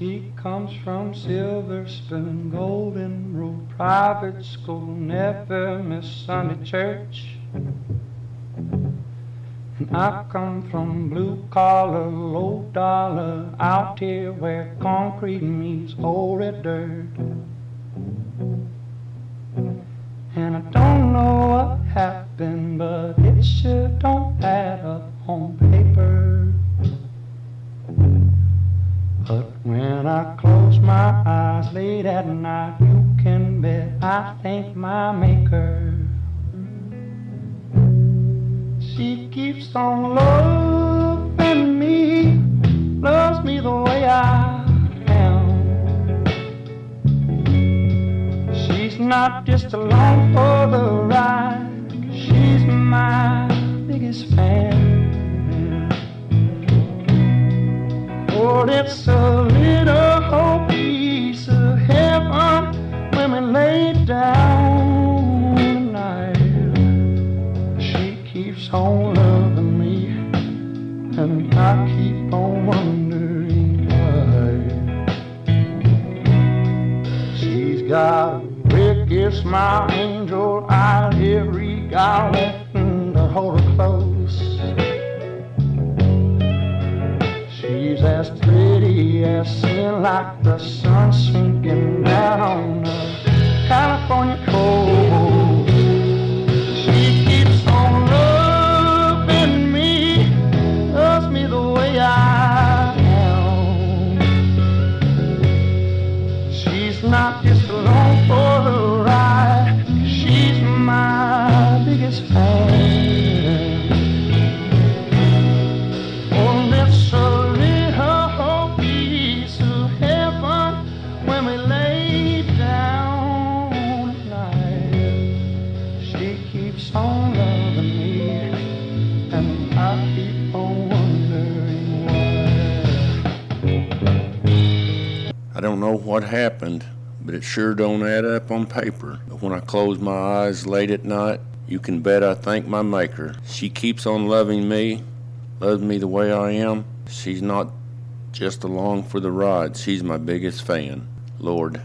She comes from Silver Spoon, Golden Rule, private school, never miss Sunday church. And I come from blue collar, low dollar, out here where concrete meets old red dirt. And I don't know what happened, but it sure don't add up on paper. But when I close my eyes late at night, you can bet I thank my maker. She keeps on loving me, loves me the way I am. She's not just along for the ride, she's my biggest fan. Oh, it's a little piece of heaven when we lay down tonight. She keeps on loving me, and I keep on wondering why. She's got a wicked smile, angel eyes, every guy wanting to hold her close. She's as pretty as sin, like the sun sinking down on the California coast. She keeps on loving me, loves me the way I am. She's not just along for the ride, she's my biggest fan. Oh, that's a little piece of heaven when we lay down tonight. She keeps on loving me, and I keep on wondering why. I don't know what happened, but it sure don't add up on paper. But when I close my eyes late at night, you can bet I thank my maker. She keeps on loving me, loves me the way I am. She's not just along for the ride, she's my biggest fan. Lord,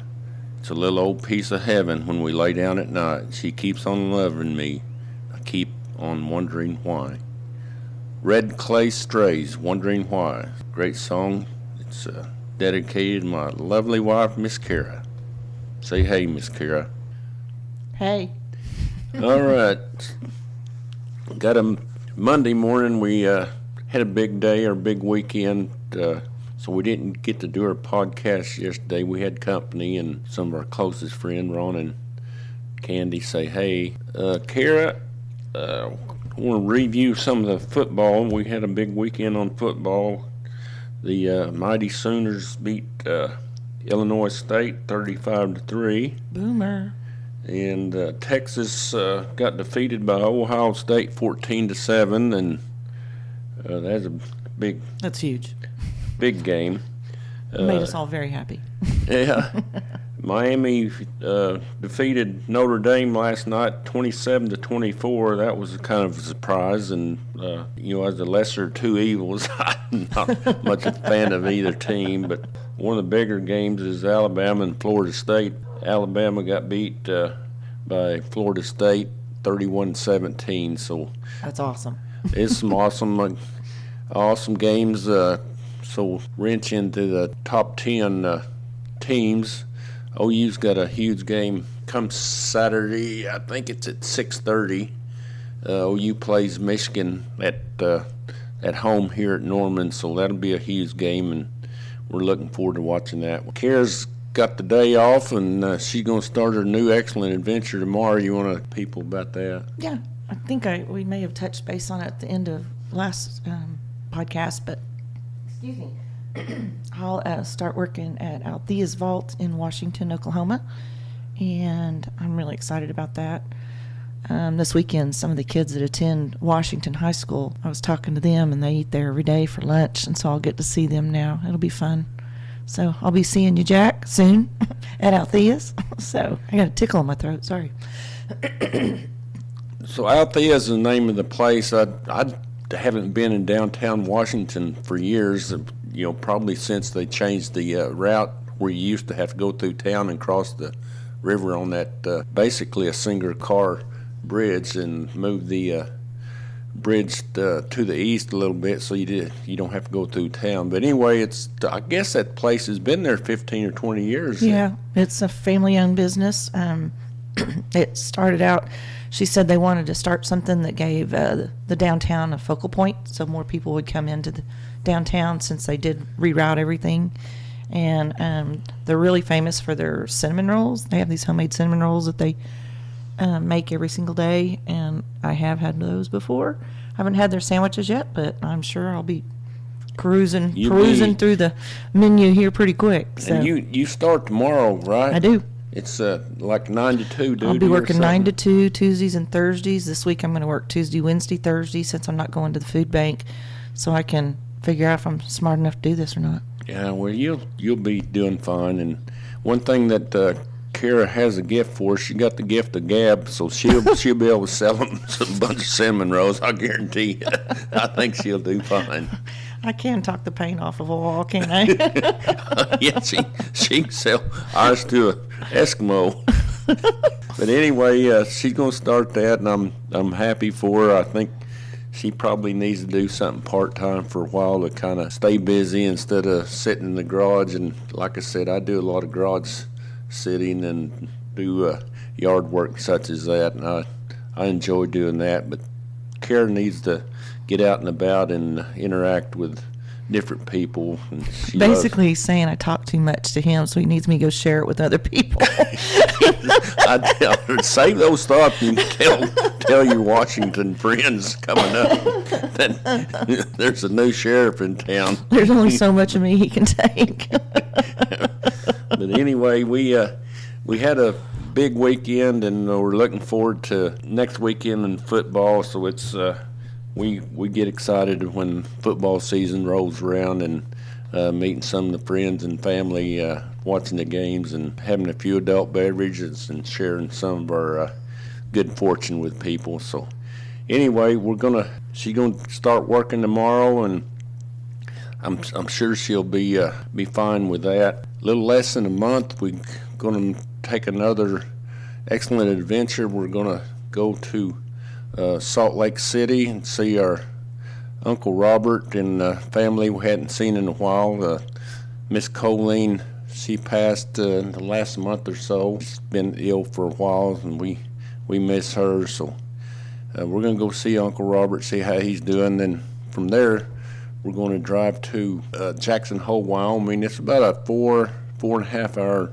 it's a little old piece of heaven when we lay down at night. She keeps on loving me, I keep on wondering why. Red Clay Strays, Wondering Why. Great song. It's dedicated to my lovely wife, Miss Kara. Say hey, Miss Kara. Hey. All right. Got a Monday morning. We had a big day, or big weekend, so we didn't get to do our podcast yesterday. We had company, and some of our closest friends, Ron and Candy, say hey. Kara, I want to review some of the football. We had a big weekend on football. The Mighty Sooners beat Illinois State 35-3. Boomer. And Texas got defeated by Ohio State 14-7, and that's a That's huge. big game. Made us all very happy. Yeah. Miami defeated Notre Dame last night 27-24. That was kind of a surprise, and as the lesser of two evils, I'm not much a fan of either team, but one of the bigger games is Alabama and Florida State. Alabama got beat by Florida State 31-17, so That's awesome. it's some awesome games. So wrench into the top 10 teams. OU's got a huge game come Saturday. I think it's at 6:30. OU plays Michigan at home here at Norman, so that'll be a huge game, and we're looking forward to watching that. Kara's got the day off, and she's going to start her new excellent adventure tomorrow. You want to tell people about that? Yeah, I think we may have touched base on it at the end of last podcast, but excuse me. I'll start working at Althea's Vault in Washington, Oklahoma, and I'm really excited about that. This weekend, some of the kids that attend Washington High School, I was talking to them, and they eat there every day for lunch, and so I'll get to see them now. It'll be fun. So I'll be seeing you, Jack, soon at Althea's. So I got a tickle in my throat. Sorry. So Althea is the name of the place. I haven't been in downtown Washington for years. probably since they changed the route where you used to have to go through town and cross the river on that basically a single car bridge, and moved the bridge to the east a little bit so you don't have to go through town. But anyway, I guess that place has been there 15 or 20 years. Yeah, it's a family-owned business. It started out, she said they wanted to start something that gave the downtown a focal point so more people would come into the downtown since they did reroute everything. And they're really famous for their cinnamon rolls. They have these homemade cinnamon rolls that they make every single day, and I have had those before. I haven't had their sandwiches yet, but I'm sure I'll be perusing through the menu here pretty quick. So. And you start tomorrow, right? I do. It's like 9 to 2 duty. I'll be working or 9 to 2 Tuesdays and Thursdays. This week I'm going to work Tuesday, Wednesday, Thursday since I'm not going to the food bank, so I can figure out if I'm smart enough to do this or not. Yeah, well, you'll be doing fine. And one thing that Kara has a gift for, she got the gift of gab, so she'll be able to sell them a bunch of cinnamon rolls. I guarantee you. I think she'll do fine. I can talk the paint off of a wall, can't I? Yeah, she can sell ours to an Eskimo. But anyway, she's gonna start that, and I'm happy for her. I think she probably needs to do something part-time for a while to kind of stay busy instead of sitting in the garage. And like I said, I do a lot of garage sitting and do yard work such as that, and I enjoy doing that. But Kara needs to get out and about and interact with different people. And she Basically, he's saying I talk too much to him, so he needs me to go share it with other people. I tell her, save those thoughts and tell your Washington friends coming up that there's a new sheriff in town. There's only so much of me he can take. But anyway, we had a big weekend, and we're looking forward to next weekend in football. So it's we get excited when football season rolls around, and meeting some of the friends and family, watching the games, and having a few adult beverages and sharing some of our good fortune with people. So anyway, she's gonna start working tomorrow, and I'm sure she'll be fine with that. A little less than a month, we're gonna take another excellent adventure. We're gonna go to Salt Lake City and see our Uncle Robert and family we hadn't seen in a while. Miss Colleen, she passed in the last month or so. She's been ill for a while, and we miss her. So we're going to go see Uncle Robert, see how he's doing. Then from there, we're going to drive to Jackson Hole, Wyoming. It's about a 4.5 hour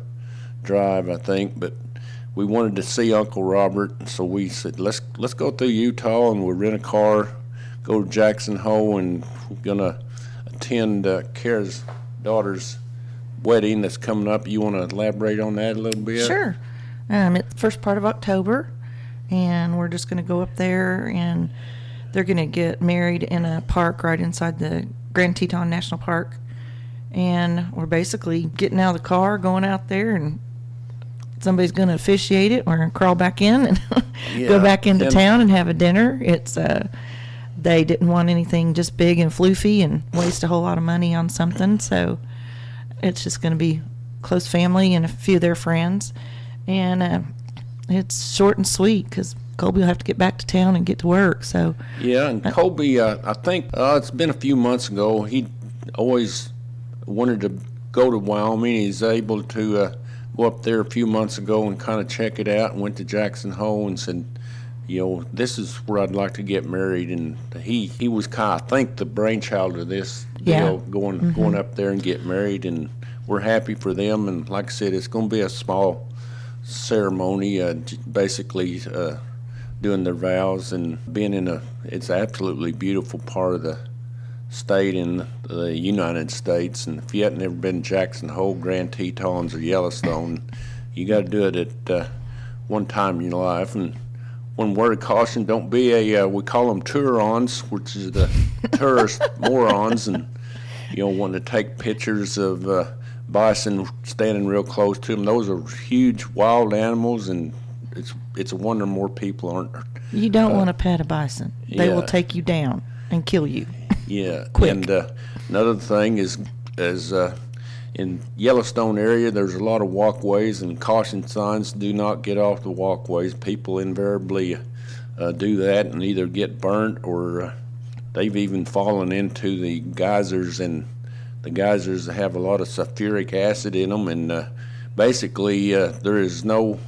drive, I think, but we wanted to see Uncle Robert, so we said, let's go through Utah, and we'll rent a car, go to Jackson Hole, and we're going to attend Kara's daughter's wedding that's coming up. You want to elaborate on that a little bit? Sure. It's the first part of October, and we're just going to go up there, and they're going to get married in a park right inside the Grand Teton National Park. And we're basically getting out of the car, going out there, and somebody's going to officiate it. We're going to crawl back in and go back into town and have a dinner. It's they didn't want anything just big and floofy and waste a whole lot of money on something, so it's just going to be close family and a few of their friends. And it's short and sweet because Colby will have to get back to town and get to work. So yeah, and Colby, I think it's been a few months ago. He always wanted to go to Wyoming. He's able to go up there a few months ago and kind of check it out, and went to Jackson Hole and said, this is where I'd like to get married. And he was kind of, I think, the brainchild of this deal, going up there and get married. And we're happy for them. And like I said, it's going to be a small ceremony, basically doing their vows and being it's an absolutely beautiful part of the state in the United States. And if you haven't ever been to Jackson Hole, Grand Tetons, or Yellowstone, you got to do it at one time in your life. And one word of caution, don't be we call them Turons, which is the tourist morons, and wanting to take pictures of bison standing real close to them. Those are huge wild animals, and it's a wonder more people aren't. You don't want to pet a bison. They will take you down and kill you. Yeah, quick. And Another thing is in Yellowstone area, there's a lot of walkways and caution signs. Do not get off the walkways. People invariably do that and either get burnt or they've even fallen into the geysers, and the geysers have a lot of sulfuric acid in them, and basically there is no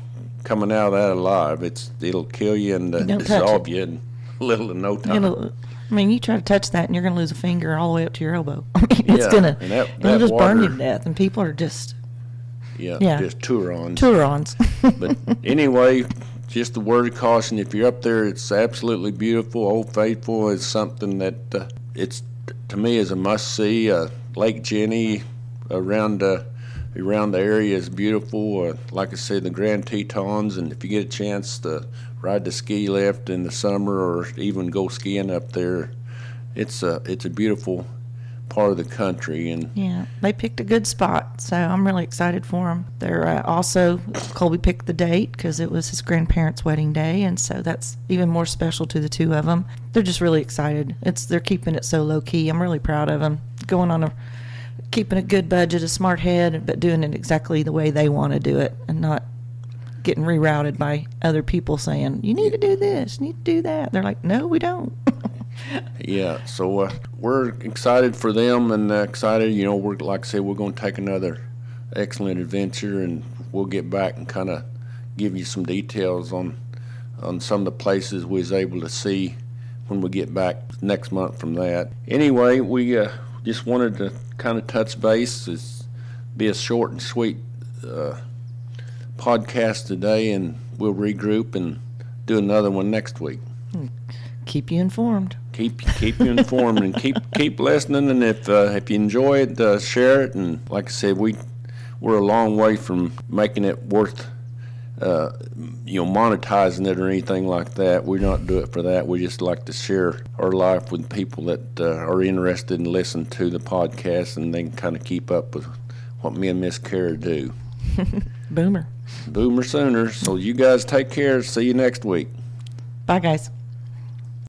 coming out of that alive. It'll kill you and Don't touch dissolve it. you in little to no time. You try to touch that and you're going to lose a finger all the way up to your elbow. I mean, it's Yeah, going to, and that it'll just burn you water- to death. And people are just Yeah, Yeah. just Turons. Turons. But anyway, just a word of caution: if you're up there, it's absolutely beautiful. Old Faithful is something that it's to me is a must-see. Lake Jenny around the area is beautiful. Like I said, the Grand Tetons, and if you get a chance to ride the ski lift in the summer or even go skiing up there, it's a beautiful part of the country. And Yeah, they picked a good spot, so I'm really excited for them. They're also, Colby picked the date because it was his grandparents' wedding day, and so that's even more special to the two of them. They're just really excited. They're keeping it so low key. I'm really proud of them. Keeping a good budget, a smart head, but doing it exactly the way they want to do it, and not getting rerouted by other people saying, you need to do this, you need to do that. They're like, no, we don't. yeah, so we're excited for them, and excited. We're like I said, we're going to take another excellent adventure, and we'll get back and kind of give you some details on some of the places we was able to see when we get back next month from that. Anyway, we just wanted to kind of touch base. Be a short and sweet podcast today, and we'll regroup and do another one next week. Keep you informed. Keep you informed and keep listening. And if you enjoy it, share it. And like I said, we're a long way from making it worth monetizing it or anything like that. We don't do it for that. We just like to share our life with people that are interested in listening to the podcast, and they can kind of keep up with what me and Miss Kara do. Boomer. Boomer Sooner. So you guys take care. See you next week. Bye, guys.